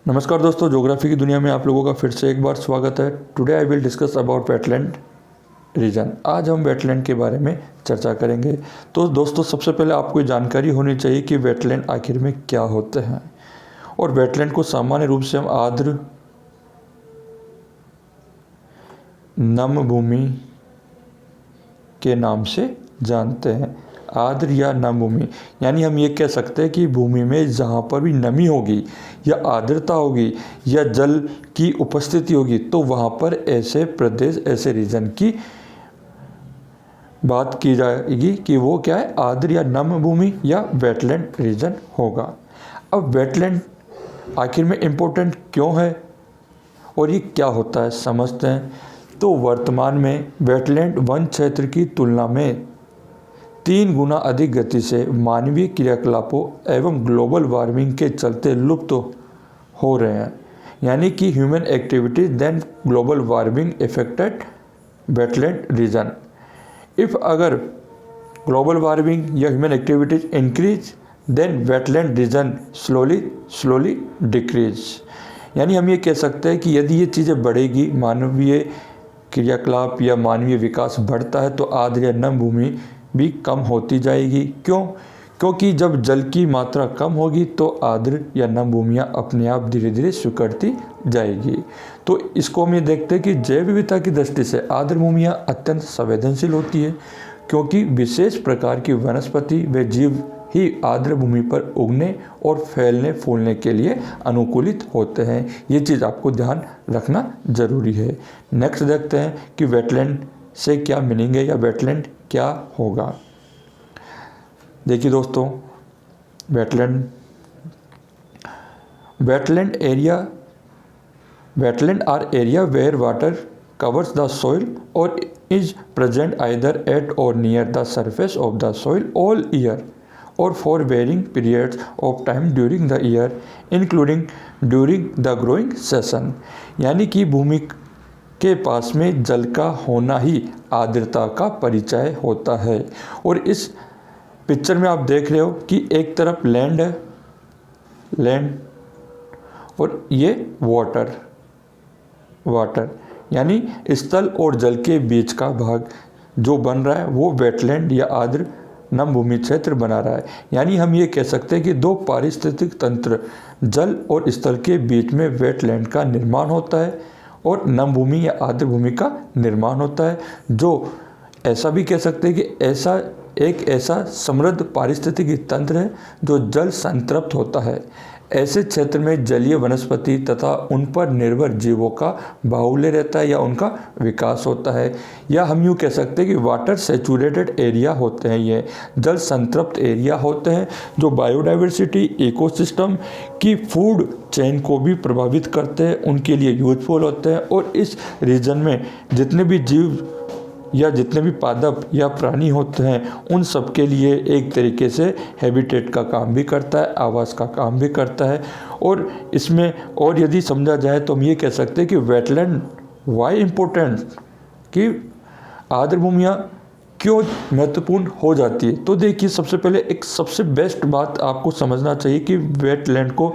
नमस्कार दोस्तों, ज्योग्राफी की दुनिया में आप लोगों का फिर से एक बार स्वागत है। Today I will discuss about wetland region. आज हम वेटलैंड के बारे में चर्चा करेंगे। तो दोस्तों, सबसे पहले आपको ये जानकारी होनी चाहिए कि वेटलैंड आखिर में क्या होते हैं। और वेटलैंड को सामान्य रूप से हम आर्द्र नम भूमि के नाम से जानते हैं। आर्द्र या नम भूमि यानी हम ये कह सकते हैं कि भूमि में जहाँ पर भी नमी होगी या आर्द्रता होगी या जल की उपस्थिति होगी तो वहाँ पर ऐसे प्रदेश, ऐसे रीजन की बात की जाएगी कि वो क्या है, आर्द्र या नम भूमि या वेटलैंड रीजन होगा। अब वेटलैंड आखिर में इम्पोर्टेंट क्यों है और ये क्या होता है, समझते हैं। तो वर्तमान में वेटलैंड वन क्षेत्र की तुलना में 3 गुना अधिक गति से मानवीय क्रियाकलापों एवं ग्लोबल वार्मिंग के चलते लुप्त हो रहे हैं। यानी कि human activities then global warming effected wetland region. If अगर ग्लोबल वार्मिंग या human activities increase then wetland region slowly decrease. यानी हम ये कह सकते हैं कि यदि ये चीज़ें बढ़ेगी, मानवीय क्रियाकलाप या मानवीय विकास बढ़ता है तो आर्द्र या नम भूमि भी कम होती जाएगी। क्योंकि जब जल की मात्रा कम होगी तो आर्द्र या नम भूमियाँ अपने आप धीरे धीरे सिकुड़ती जाएगी। तो इसको हम ये देखते हैं कि जैव विविधता की दृष्टि से आर्द्र भूमियाँ अत्यंत संवेदनशील होती है, क्योंकि विशेष प्रकार की वनस्पति व जीव ही आर्द्र भूमि पर उगने और फैलने फूलने के लिए अनुकूलित होते हैं। ये चीज़ आपको ध्यान रखना जरूरी है। नेक्स्ट देखते हैं कि वेटलैंड से क्या मीनिंग है या वेटलैंड क्या होगा। देखिए दोस्तों, wetland are area where water covers the soil or is present either at or near the surface of the soil all year or for varying periods of time during the year including during the growing season। यानी कि भूमि के पास में जल का होना ही आर्द्रता का परिचय होता है। और इस पिक्चर में आप देख रहे हो कि एक तरफ लैंड है, लैंड, और ये वाटर यानी स्थल और जल के बीच का भाग जो बन रहा है वो वेटलैंड या आर्द्र नम भूमि क्षेत्र बना रहा है। यानी हम ये कह सकते हैं कि दो पारिस्थितिक तंत्र, जल और स्थल के बीच में वेटलैंड का निर्माण होता है और नम भूमि या आर्द्र भूमि का निर्माण होता है, जो ऐसा भी कह सकते हैं कि ऐसा समृद्ध पारिस्थितिकी तंत्र है जो जल संतृप्त होता है। ऐसे क्षेत्र में जलीय वनस्पति तथा उन पर निर्भर जीवों का बाहुल्य रहता है या उनका विकास होता है। या हम यूँ कह सकते हैं कि वाटर सैचुरेटेड एरिया होते हैं, ये जल संतृप्त एरिया होते हैं जो बायोडाइवर्सिटी, इकोसिस्टम की फूड चेन को भी प्रभावित करते हैं, उनके लिए यूजफुल होते हैं। और इस रीजन में जितने भी जीव या जितने भी पादप या प्राणी होते हैं उन सब के लिए एक तरीके से हैबिटेट का काम भी करता है, आवास का काम भी करता है। और इसमें और यदि समझा जाए तो हम ये कह सकते हैं कि वेटलैंड वाई इम्पोर्टेंट, कि आर्द्र भूमियाँ क्यों महत्वपूर्ण हो जाती है। तो देखिए, सबसे पहले एक सबसे बेस्ट बात आपको समझना चाहिए कि वेटलैंड को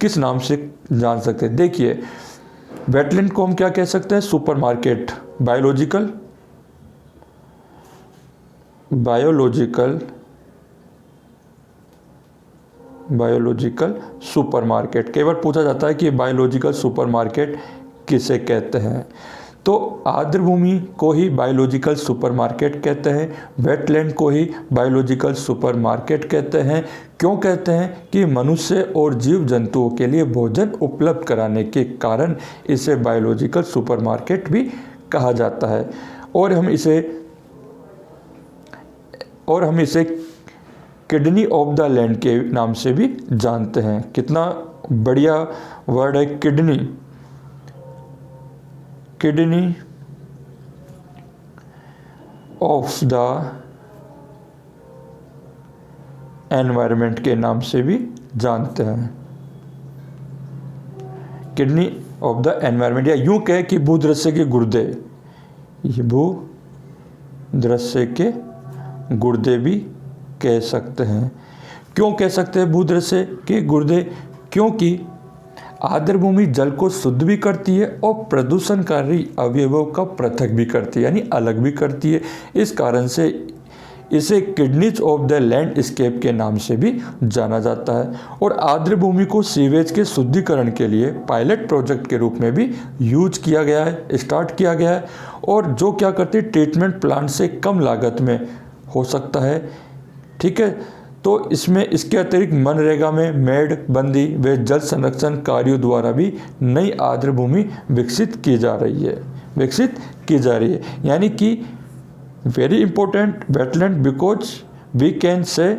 किस नाम से जान सकते हैं। देखिए, वेटलैंड को हम क्या कह सकते हैं, सुपरमार्केट, बायोलॉजिकल सुपरमार्केट। कई बार पूछा जाता है कि बायोलॉजिकल सुपरमार्केट किसे कहते हैं। तो आर्द्र भूमि को ही बायोलॉजिकल सुपरमार्केट कहते हैं, वेटलैंड को ही बायोलॉजिकल सुपरमार्केट कहते हैं। क्यों कहते हैं कि मनुष्य और जीव जंतुओं के लिए भोजन उपलब्ध कराने के कारण इसे बायोलॉजिकल सुपरमार्केट भी कहा जाता है। और हम इसे किडनी ऑफ द लैंड के नाम से भी जानते हैं। कितना बढ़िया वर्ड है, किडनी ऑफ द एनवायरनमेंट के नाम से भी जानते हैं। किडनी ऑफ द एनवायरनमेंट, या यूं कहे कि भूदृश्य के गुर्दे, ये भूदृश्य के गुर्दे भी कह सकते हैं। क्यों कह सकते हैं भूदृश्य के गुर्दे? क्योंकि आर्द्र भूमि जल को शुद्ध भी करती है और प्रदूषणकारी अवयवों का पृथक भी करती है, यानी अलग भी करती है। इस कारण से इसे किडनीज ऑफ द लैंडस्केप के नाम से भी जाना जाता है। और आर्द्र भूमि को सीवेज के शुद्धिकरण के लिए पायलट प्रोजेक्ट के रूप में भी यूज किया गया है, स्टार्ट किया गया है। और जो क्या करती है, ट्रीटमेंट प्लांट से कम लागत में हो सकता है। ठीक है, तो इसमें इसके अतिरिक्त मनरेगा में मेड़ बंदी व जल संरक्षण कार्यों द्वारा भी नई आर्द्र भूमि विकसित की जा रही है, यानी कि very important wetland because we can say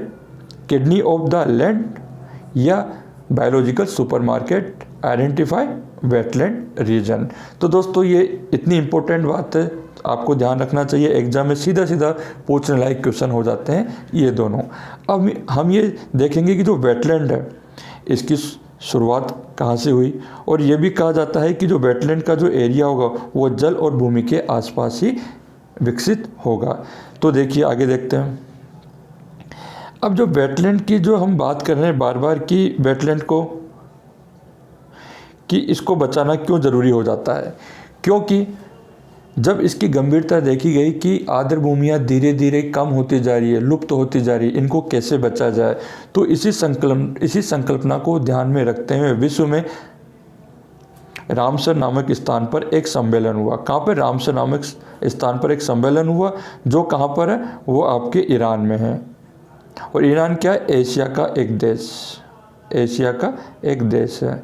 kidney of the land या biological supermarket identify wetland region. तो दोस्तों ये इतनी इंपॉर्टेंट बात है, आपको ध्यान रखना चाहिए। एग्जाम में सीधा सीधा पूछने लायक क्वेश्चन हो जाते हैं ये दोनों। अब हम ये देखेंगे कि जो वेटलैंड है इसकी शुरुआत कहाँ से हुई, और ये भी कहा जाता है कि जो वेटलैंड का जो एरिया होगा वो जल और भूमि के आसपास ही विकसित होगा। तो देखिए आगे देखते हैं। अब जो वेटलैंड की जो हम बात कर रहे हैं बार बार कि वेटलैंड को कि इसको बचाना क्यों ज़रूरी हो जाता है, क्योंकि जब इसकी गंभीरता देखी गई कि आर्द्र भूमियाँ धीरे धीरे कम होती जा रही है, लुप्त होती जा रही है, इनको कैसे बचा जाए, तो इसी संकल्पना को ध्यान में रखते हुए विश्व में रामसर नामक स्थान पर एक सम्मेलन हुआ। कहाँ पर? रामसर नामक स्थान पर एक सम्मेलन हुआ, जो कहाँ पर है? वो आपके ईरान में है। और ईरान क्या है? एशिया का एक देश है।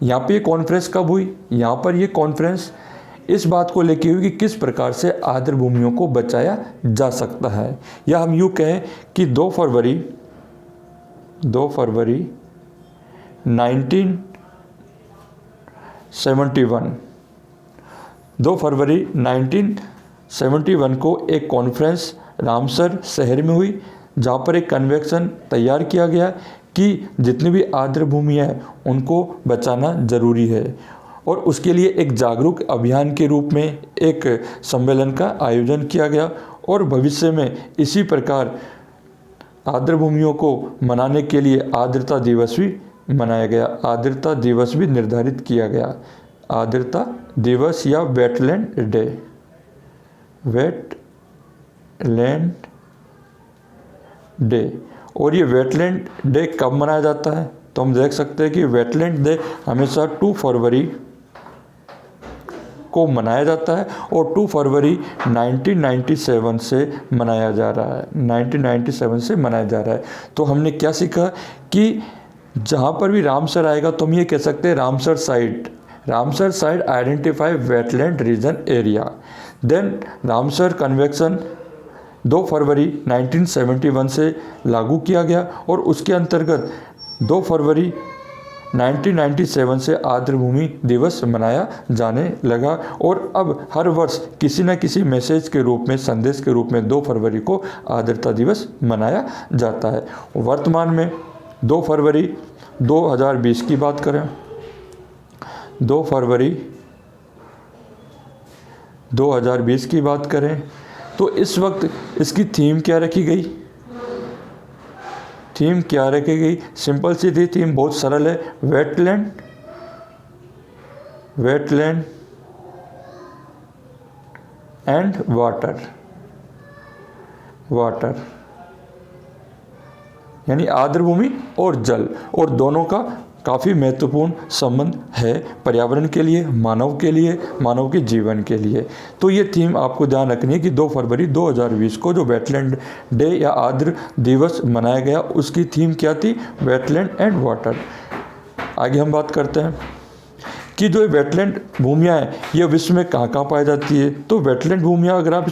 यहाँ पे ये कॉन्फ्रेंस कब हुई? यहाँ पर ये कॉन्फ्रेंस इस बात को लेके हुई कि किस प्रकार से आर्द्र भूमियों को बचाया जा सकता है, या हम यूँ कहें कि 2 फरवरी 1971 को एक कॉन्फ्रेंस रामसर शहर में हुई, जहाँ पर एक कन्वेंशन तैयार किया गया कि जितनी भी आर्द्र भूमियाँ हैं उनको बचाना ज़रूरी है। और उसके लिए एक जागरूक अभियान के रूप में एक सम्मेलन का आयोजन किया गया, और भविष्य में इसी प्रकार आर्द्र भूमियों को मनाने के लिए आर्द्रता दिवस भी मनाया गया, आर्द्रता दिवस भी निर्धारित किया गया। आर्द्रता दिवस या वेटलैंड डे। और ये वेटलैंड डे कब मनाया जाता है? तो हम देख सकते हैं कि वेटलैंड डे हमेशा 2 फरवरी को मनाया जाता है, और 2 फरवरी 1997 से मनाया जा रहा है। 1997 से मनाया जा रहा है। तो हमने क्या सीखा कि जहाँ पर भी रामसर आएगा तो हम ये कह सकते हैं Ramsar site identify wetland region area. Then Ramsar convention 2 फरवरी 1971 से लागू किया गया, और उसके अंतर्गत 2 फरवरी 1997 से आर्द्र भूमि दिवस मनाया जाने लगा। और अब हर वर्ष किसी न किसी मैसेज के रूप में, संदेश के रूप में 2 फरवरी को आर्द्रता दिवस मनाया जाता है। वर्तमान में 2 फरवरी 2020 की बात करें, 2 फरवरी 2020 की बात करें तो इस वक्त इसकी थीम क्या रखी गई? सिंपल सी थी थीम, बहुत सरल है, वेटलैंड एंड वाटर, यानी आर्द्र भूमि और जल, और दोनों का काफ़ी महत्वपूर्ण संबंध है पर्यावरण के लिए, मानव के जीवन के लिए। तो ये थीम आपको ध्यान रखनी है कि 2 फरवरी 2020 को जो वेटलैंड डे या आर्द्र दिवस मनाया गया, उसकी थीम क्या थी? Wetland and water. आगे हम बात करते हैं कि जो वेटलैंड भूमियाँ हैं ये विश्व में कहाँ कहाँ पाई जाती है। तो वेटलैंड भूमियाँ अगर आप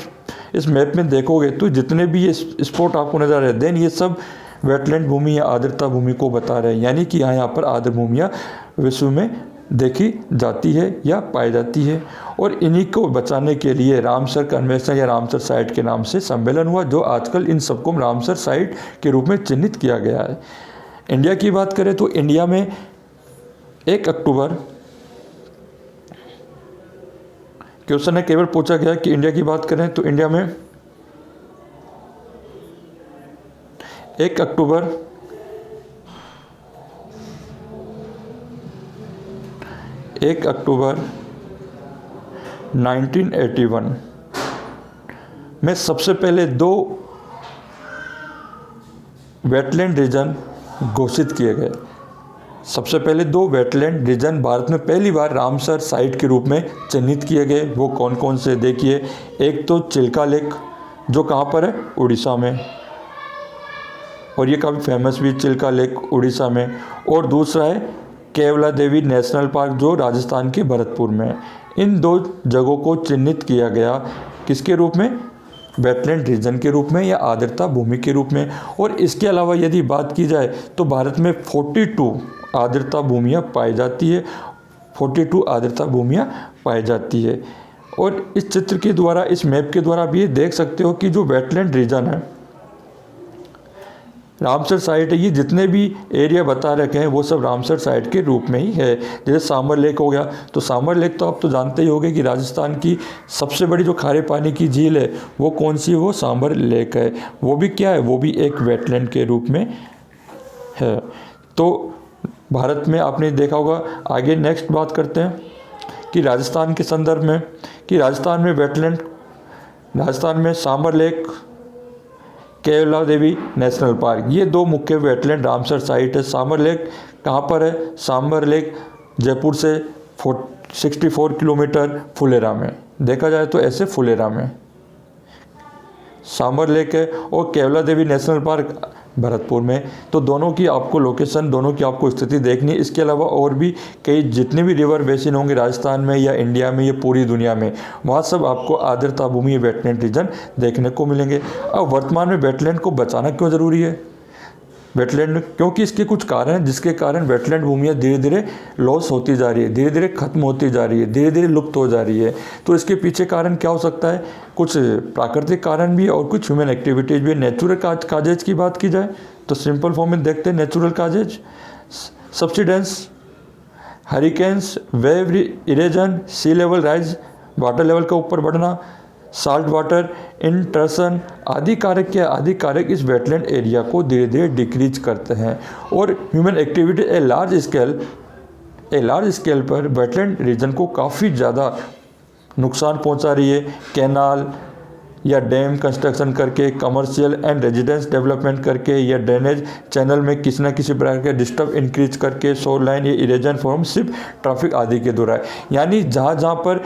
इस मैप में देखोगे तो जितने भी ये स्पॉट आपको नजर आ रहे हैं, देन ये सब वेटलैंड भूमि या आर्द्रता भूमि को बता रहे हैं, यानी कि यहाँ पर आर्द्र भूमियाँ विश्व में देखी जाती है या पाई जाती है। और इन्हीं को बचाने के लिए रामसर कन्वेंशन या रामसर साइट के नाम से सम्मेलन हुआ, जो आजकल इन सबको रामसर साइट के रूप में चिन्हित किया गया है। इंडिया की बात करें तो इंडिया में 1 अक्टूबर, क्वेश्चन है केवल पूछा गया कि इंडिया की बात करें तो इंडिया में 1 अक्टूबर 1 अक्टूबर 1981 में सबसे पहले 2 वेटलैंड रीजन घोषित किए गए। सबसे पहले 2 वेटलैंड रीजन भारत में पहली बार रामसर साइट के रूप में चिन्हित किए गए। वो कौन कौन से देखिए, एक तो चिल्का लेक जो कहाँ पर है, उड़ीसा में, और ये काफ़ी फेमस भी चिल्का लेक उड़ीसा में। और दूसरा है केवला देवी नेशनल पार्क जो राजस्थान के भरतपुर में है। इन 2 जगहों को चिन्हित किया गया किसके रूप में, वेटलैंड रीजन के रूप में या आर्द्रता भूमि के रूप में। और इसके अलावा यदि बात की जाए तो भारत में 42 आर्द्रता भूमियाँ पाई जाती है, 42 आर्द्रता भूमियाँ पाई जाती है। और इस चित्र के द्वारा, इस मैप के द्वारा आप ये देख सकते हो कि जो वेटलैंड रीजन है, रामसर साइट है, ये जितने भी एरिया बता रखे हैं वो सब रामसर साइट के रूप में ही है। जैसे सामर लेक हो गया, तो सामर लेक तो आप तो जानते ही होंगे कि राजस्थान की सबसे बड़ी जो खारे पानी की झील है वो कौन सी है, वो सामर लेक है। वो भी क्या है, वो भी एक वेटलैंड के रूप में है। तो भारत में आपने देखा होगा। आगे नेक्स्ट बात करते हैं कि राजस्थान के संदर्भ में, कि राजस्थान में वेटलैंड, राजस्थान में सामर लेक, केवला देवी नेशनल पार्क, ये 2 मुख्य वेटलैंड रामसर साइट है। सामर लेक कहाँ पर है, सामर लेक जयपुर से 64 किलोमीटर फुलेरा में, देखा जाए तो ऐसे फुलेरा में सामर लेक है, और केवला देवी नेशनल पार्क भरतपुर में। तो दोनों की आपको लोकेशन, दोनों की आपको स्थिति देखनी है। इसके अलावा और भी कई जितने भी रिवर बेसिन होंगे राजस्थान में या इंडिया में या पूरी दुनिया में, वहाँ सब आपको आर्द्रता भूमि वेटलैंड रीजन देखने को मिलेंगे। अब वर्तमान में वेटलैंड को बचाना क्यों ज़रूरी है, वेटलैंड, क्योंकि इसके कुछ कारण हैं जिसके कारण वेटलैंड भूमियाँ धीरे धीरे लॉस होती जा रही है, धीरे धीरे खत्म होती जा रही है, धीरे धीरे लुप्त हो जा रही है। तो इसके पीछे कारण क्या हो सकता है, कुछ प्राकृतिक कारण भी है और कुछ ह्यूमन एक्टिविटीज़ भी है। नेचुरल काजेज की बात की जाए तो सिंपल फॉर्म में देखते हैं। Natural causes, subsidence, hurricanes, wave erosion, sea level rise, water level का ऊपर बढ़ना, साल्ट वाटर इंट्रसन आदि कारक क्या, आदि कारक इस वेटलैंड एरिया को धीरे धीरे डिक्रीज करते हैं। और human activity a large scale पर वेटलैंड रीजन को काफ़ी ज़्यादा नुकसान पहुंचा रही है। कैनाल या डैम कंस्ट्रक्शन करके, कमर्शियल एंड रेजिडेंस डेवलपमेंट करके, या ड्रेनेज चैनल में किसी न किसी प्रकार के डिस्टर्ब इंक्रीज करके, शोर लाइन या इरेजन फॉर्म शिप ट्रैफिक आदि के द्वारा। यानी जहाँ जहाँ पर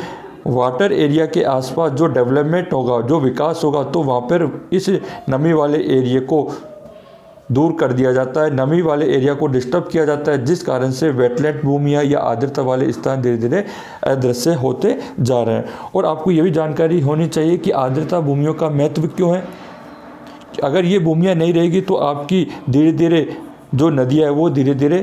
वाटर एरिया के आसपास जो डेवलपमेंट होगा, जो विकास होगा, तो वहाँ पर इस नमी वाले एरिया को दूर कर दिया जाता है, नमी वाले एरिया को डिस्टर्ब किया जाता है, जिस कारण से वेटलैंड भूमियाँ या आर्द्रता वाले स्थान धीरे धीरे अदृश्य होते जा रहे हैं। और आपको ये भी जानकारी होनी चाहिए कि आर्द्रता भूमियों का महत्व क्यों है। अगर ये भूमियाँ नहीं रहेगी तो आपकी धीरे धीरे जो नदियाँ है वो धीरे धीरे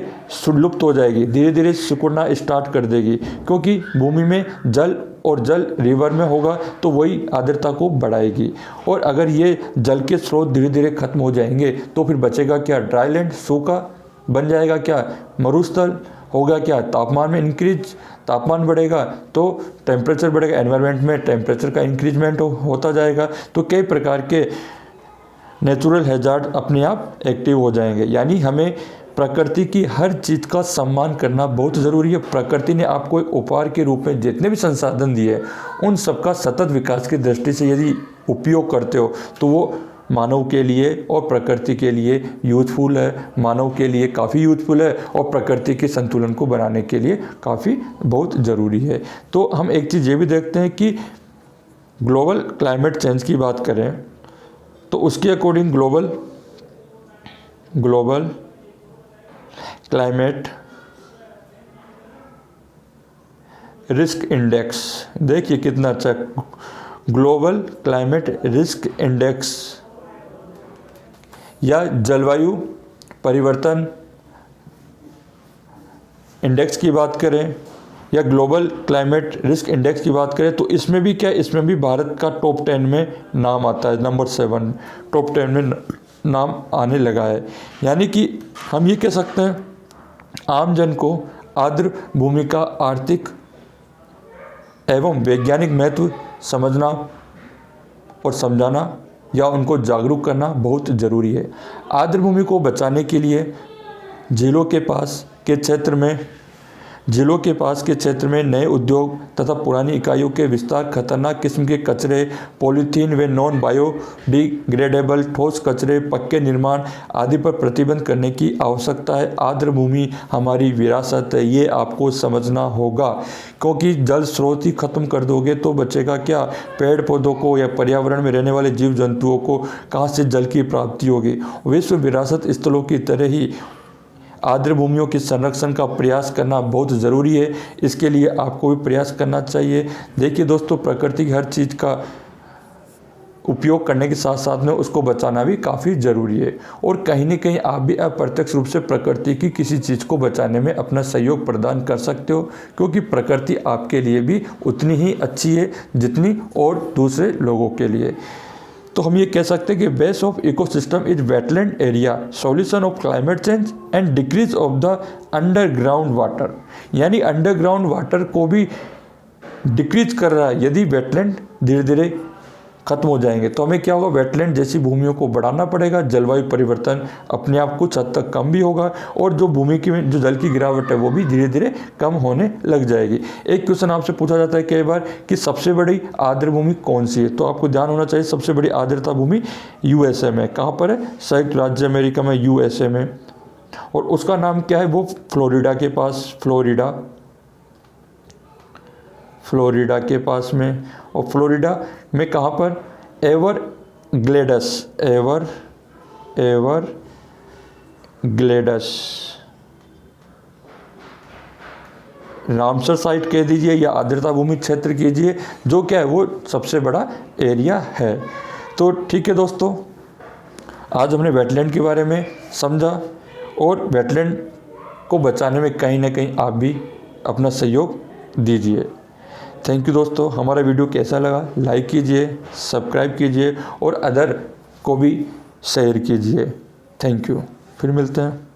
लुप्त हो जाएगी, धीरे धीरे सिकुड़ना स्टार्ट कर देगी, क्योंकि भूमि में जल और जल रिवर में होगा तो वही आर्द्रता को बढ़ाएगी। और अगर ये जल के स्रोत धीरे धीरे खत्म हो जाएंगे तो फिर बचेगा क्या, ड्राईलैंड, सूखा बन जाएगा, क्या मरुस्थल होगा, क्या तापमान में इंक्रीज, तापमान बढ़ेगा तो टेम्परेचर बढ़ेगा, एनवायरनमेंट में टेम्परेचर का इंक्रीजमेंट होता जाएगा। तो कई प्रकार के नेचुरल हैजार्ड अपने आप एक्टिव हो जाएंगे। यानी हमें प्रकृति की हर चीज़ का सम्मान करना बहुत ज़रूरी है। प्रकृति ने आपको एक उपहार के रूप में जितने भी संसाधन दिए उन सबका सतत विकास की दृष्टि से यदि उपयोग करते हो तो वो मानव के लिए और प्रकृति के लिए यूजफुल है, मानव के लिए काफ़ी यूजफुल है और प्रकृति के संतुलन को बनाने के लिए काफ़ी बहुत ज़रूरी है। तो हम एक चीज़ ये भी देखते हैं कि ग्लोबल क्लाइमेट चेंज की बात करें तो उसके according global climate risk index, देखिए कितना अच्छा, ग्लोबल क्लाइमेट रिस्क इंडेक्स या जलवायु परिवर्तन इंडेक्स की बात करें या ग्लोबल क्लाइमेट रिस्क इंडेक्स की बात करें तो इसमें भी क्या, इसमें भी भारत का टॉप 10 में नाम आता है, नंबर 7 टॉप 10 में नाम आने लगा है। यानी कि हम ये कह सकते हैं आम जन को आर्द्र भूमि का आर्थिक एवं वैज्ञानिक महत्व समझना और समझाना या उनको जागरूक करना बहुत ज़रूरी है। आर्द्र भूमि को बचाने के लिए झीलों के पास के क्षेत्र में जिलों के पास के क्षेत्र में नए उद्योग तथा पुरानी इकाइयों के विस्तार, खतरनाक किस्म के कचरे, पॉलीथीन व नॉन बायोडिग्रेडेबल ठोस कचरे, पक्के निर्माण आदि पर प्रतिबंध करने की आवश्यकता है। आर्द्र भूमि हमारी विरासत है, ये आपको समझना होगा, क्योंकि जल स्रोत ही खत्म कर दोगे तो बचेगा क्या? पेड़ पौधों को या पर्यावरण में रहने वाले जीव जंतुओं को कहाँ से जल की प्राप्ति होगी? विश्व विरासत स्थलों की तरह ही आर्द्र भूमियों के संरक्षण का प्रयास करना बहुत ज़रूरी है। इसके लिए आपको भी प्रयास करना चाहिए। देखिए दोस्तों, प्रकृति की हर चीज़ का उपयोग करने के साथ साथ में उसको बचाना भी काफ़ी ज़रूरी है, और कहीं न कहीं आप भी अप्रत्यक्ष रूप से प्रकृति की किसी चीज़ को बचाने में अपना सहयोग प्रदान कर सकते हो, क्योंकि प्रकृति आपके लिए भी उतनी ही अच्छी है जितनी और दूसरे लोगों के लिए। तो हम ये कह सकते हैं कि base of ecosystem is wetland area, solution of climate change and decrease of the underground water, यानी अंडरग्राउंड वाटर को भी डिक्रीज कर रहा है। यदि वेटलैंड धीरे धीरे खत्म हो जाएंगे तो हमें क्या होगा? वेटलैंड जैसी भूमियों को बढ़ाना पड़ेगा, जलवायु परिवर्तन अपने आप कुछ हद तक कम भी होगा, और जो भूमि की जो जल की गिरावट है वो भी धीरे धीरे कम होने लग जाएगी। एक क्वेश्चन आपसे पूछा जाता है कई बार कि सबसे बड़ी आर्द्र भूमि कौन सी है, तो आपको ध्यान होना चाहिए सबसे बड़ी आर्द्रता भूमि यूएसए में। कहाँ पर है? संयुक्त राज्य अमेरिका में, यूएसए में। और उसका नाम क्या है? वो फ्लोरिडा के पास, फ्लोरिडा के पास में। और फ्लोरिडा में कहाँ पर? एवरग्लेड्स रामसर साइट कह दीजिए या आर्द्रता भूमि क्षेत्र कीजिए, जो क्या है वो सबसे बड़ा एरिया है। तो ठीक है दोस्तों, आज हमने वेटलैंड के बारे में समझा, और वेटलैंड को बचाने में कहीं ना कहीं आप भी अपना सहयोग दीजिए। थैंक यू दोस्तों। हमारा वीडियो कैसा लगा लाइक कीजिए, सब्सक्राइब कीजिए और अदर को भी शेयर कीजिए। Thank you. फिर मिलते हैं।